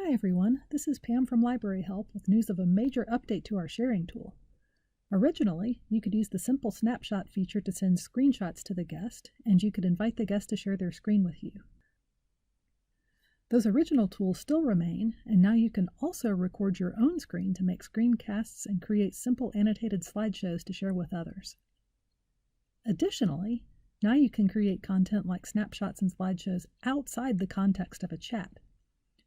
Hi everyone, this is Pam from Library Help with news of a major update to our sharing tool. Originally, you could use the simple snapshot feature to send screenshots to the guest, and you could invite the guest to share their screen with you. Those original tools still remain, and now you can also record your own screen to make screencasts and create simple annotated slideshows to share with others. Additionally, now you can create content like snapshots and slideshows outside the context of a chat.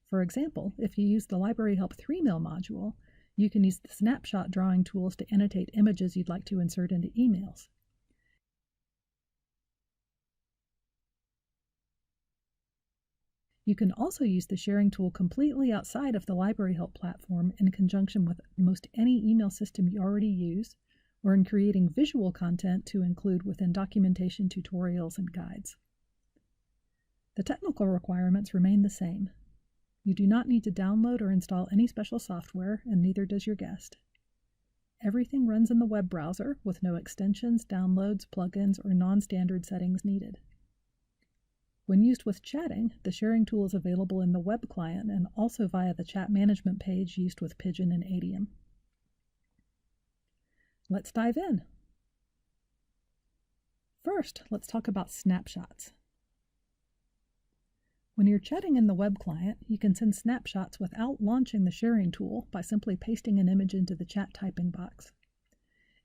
For example, if you use the Library Help 3Mail module, you can use the snapshot drawing tools to annotate images you'd like to insert into emails. You can also use the sharing tool completely outside of the Library Help platform in conjunction with most any email system you already use, or in creating visual content to include within documentation, tutorials, and guides. The technical requirements remain the same. You do not need to download or install any special software, and neither does your guest. Everything runs in the web browser with no extensions, downloads, plugins, or non-standard settings needed. When used with chatting, the sharing tool is available in the web client and also via the chat management page used with Pigeon and Adium. Let's dive in. First, let's talk about snapshots. When you're chatting in the web client, you can send snapshots without launching the sharing tool by simply pasting an image into the chat typing box.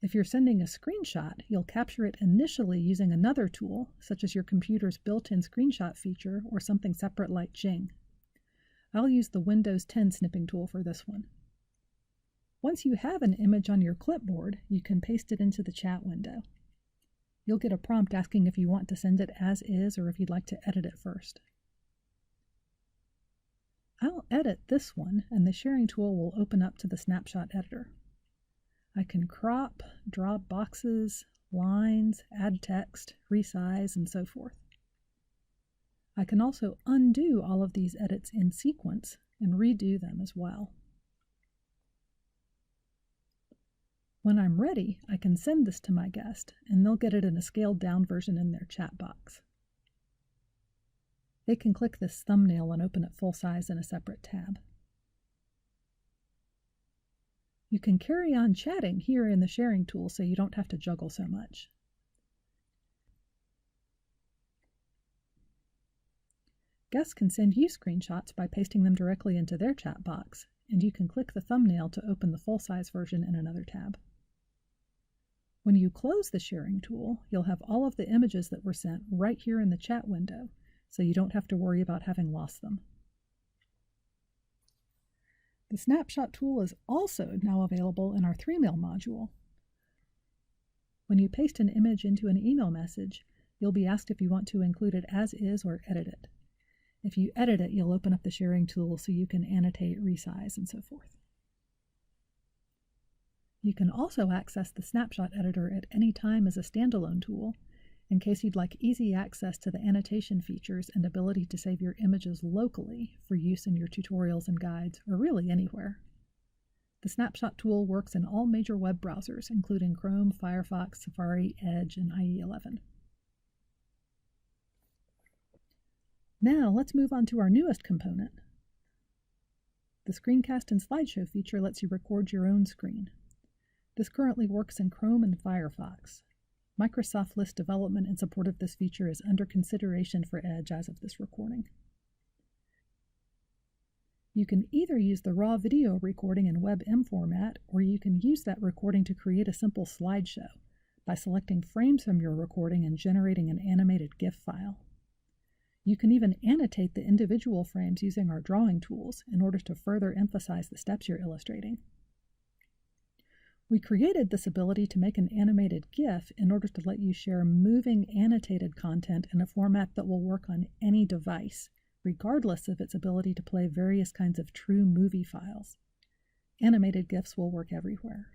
If you're sending a screenshot, you'll capture it initially using another tool, such as your computer's built-in screenshot feature or something separate like Jing. I'll use the Windows 10 snipping tool for this one. Once you have an image on your clipboard, you can paste it into the chat window. You'll get a prompt asking if you want to send it as is or if you'd like to edit it first. I'll edit this one, and the sharing tool will open up to the snapshot editor. I can crop, draw boxes, lines, add text, resize, and so forth. I can also undo all of these edits in sequence and redo them as well. When I'm ready, I can send this to my guest, and they'll get it in a scaled down version in their chat box. They can click this thumbnail and open it full size in a separate tab. You can carry on chatting here in the sharing tool so you don't have to juggle so much. Guests can send you screenshots by pasting them directly into their chat box, and you can click the thumbnail to open the full-size version in another tab. When you close the sharing tool, you'll have all of the images that were sent right here in the chat window, so you don't have to worry about having lost them. The snapshot tool is also now available in our 3Mail module. When you paste an image into an email message, you'll be asked if you want to include it as is or edit it. If you edit it, you'll open up the sharing tool so you can annotate, resize, and so forth. You can also access the snapshot editor at any time as a standalone tool, in case you'd like easy access to the annotation features and ability to save your images locally for use in your tutorials and guides, or really anywhere. The snapshot tool works in all major web browsers, including Chrome, Firefox, Safari, Edge, and IE11. Now let's move on to our newest component. The Screencast and Slideshow feature lets you record your own screen. This currently works in Chrome and Firefox. Microsoft List development in support of this feature is under consideration for Edge as of this recording. You can either use the raw video recording in WebM format, or you can use that recording to create a simple slideshow by selecting frames from your recording and generating an animated GIF file. You can even annotate the individual frames using our drawing tools in order to further emphasize the steps you're illustrating. We created this ability to make an animated GIF in order to let you share moving annotated content in a format that will work on any device, regardless of its ability to play various kinds of true movie files. Animated GIFs will work everywhere.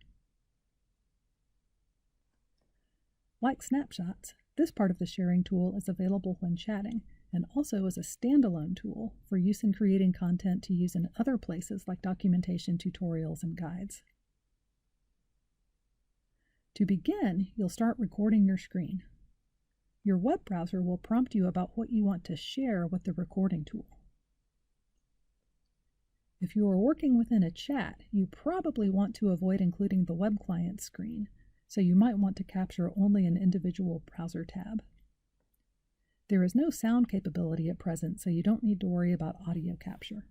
Like snapshots, this part of the sharing tool is available when chatting, and also as a standalone tool for use in creating content to use in other places like documentation, tutorials, and guides. To begin, you'll start recording your screen. Your web browser will prompt you about what you want to share with the recording tool. If you are working within a chat, you probably want to avoid including the web client screen, so you might want to capture only an individual browser tab. There is no sound capability at present, so you don't need to worry about audio capture.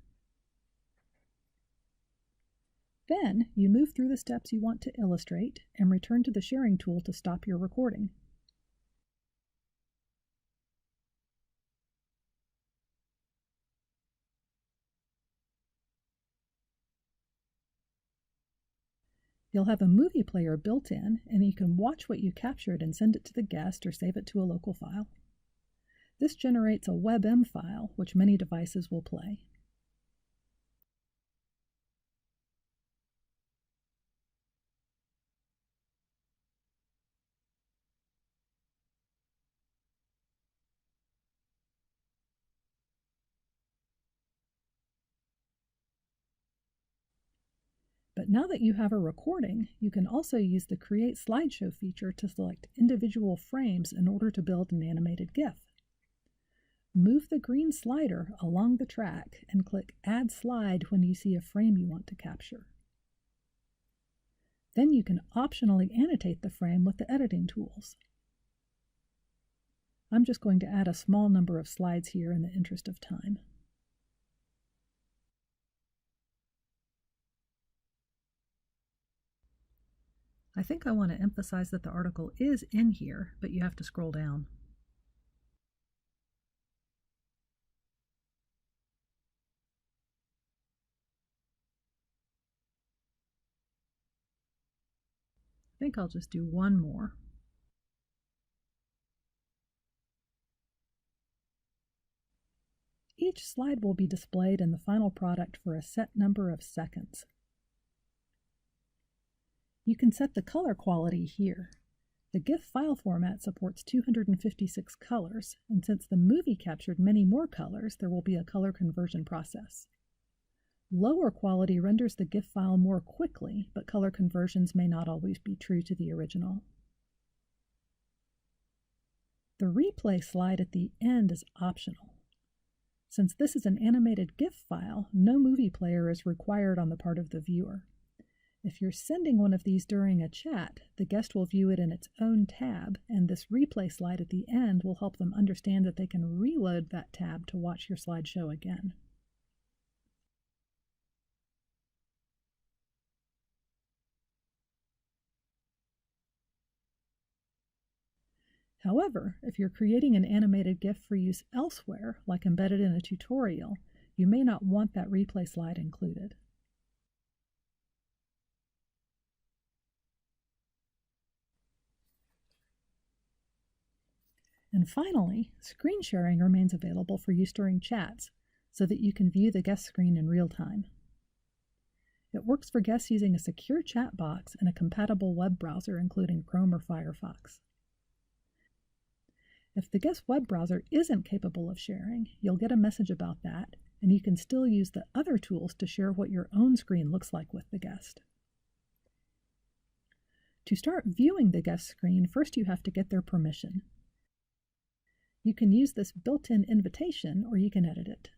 Then, you move through the steps you want to illustrate and return to the sharing tool to stop your recording. You'll have a movie player built in, and you can watch what you captured and send it to the guest or save it to a local file. This generates a WebM file, which many devices will play. But now that you have a recording, you can also use the Create Slideshow feature to select individual frames in order to build an animated GIF. Move the green slider along the track and click Add Slide when you see a frame you want to capture. Then you can optionally annotate the frame with the editing tools. I'm just going to add a small number of slides here in the interest of time. I think I want to emphasize that the article is in here, but you have to scroll down. I think I'll just do one more. Each slide will be displayed in the final product for a set number of seconds. You can set the color quality here. The GIF file format supports 256 colors, and since the movie captured many more colors, there will be a color conversion process. Lower quality renders the GIF file more quickly, but color conversions may not always be true to the original. The replay slide at the end is optional. Since this is an animated GIF file, no movie player is required on the part of the viewer. If you're sending one of these during a chat, the guest will view it in its own tab, and this replay slide at the end will help them understand that they can reload that tab to watch your slideshow again. However, if you're creating an animated GIF for use elsewhere, like embedded in a tutorial, you may not want that replay slide included. And finally, screen sharing remains available for use during chats, so that you can view the guest screen in real time. It works for guests using a secure chat box and a compatible web browser, including Chrome or Firefox. If the guest web browser isn't capable of sharing, you'll get a message about that, and you can still use the other tools to share what your own screen looks like with the guest. To start viewing the guest screen, first you have to get their permission. You can use this built-in invitation, or you can edit it.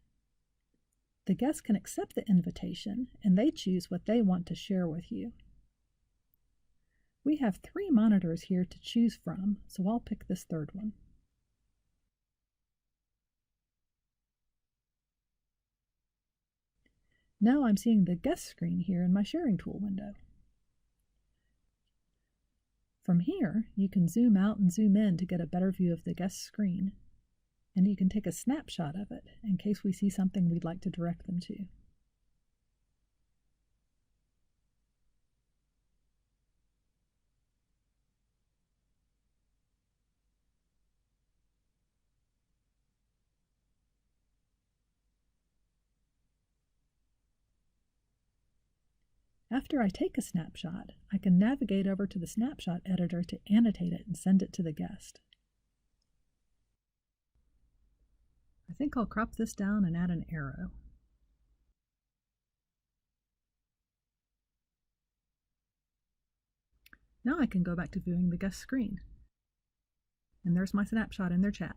The guest can accept the invitation, and they choose what they want to share with you. We have 3 monitors here to choose from, so I'll pick this third one. Now I'm seeing the guest screen here in my sharing tool window. From here, you can zoom out and zoom in to get a better view of the guest screen, and you can take a snapshot of it in case we see something we'd like to direct them to. After I take a snapshot, I can navigate over to the snapshot editor to annotate it and send it to the guest. I think I'll crop this down and add an arrow. Now I can go back to viewing the guest screen. And there's my snapshot in their chat.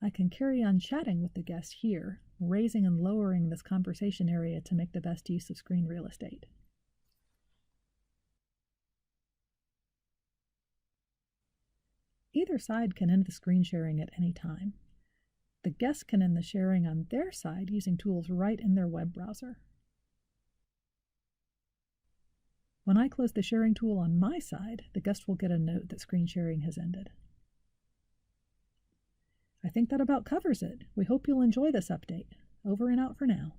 I can carry on chatting with the guest here, raising and lowering this conversation area to make the best use of screen real estate. Either side can end the screen sharing at any time. The guest can end the sharing on their side using tools right in their web browser. When I close the sharing tool on my side, the guest will get a note that screen sharing has ended. I think that about covers it. We hope you'll enjoy this update. Over and out for now.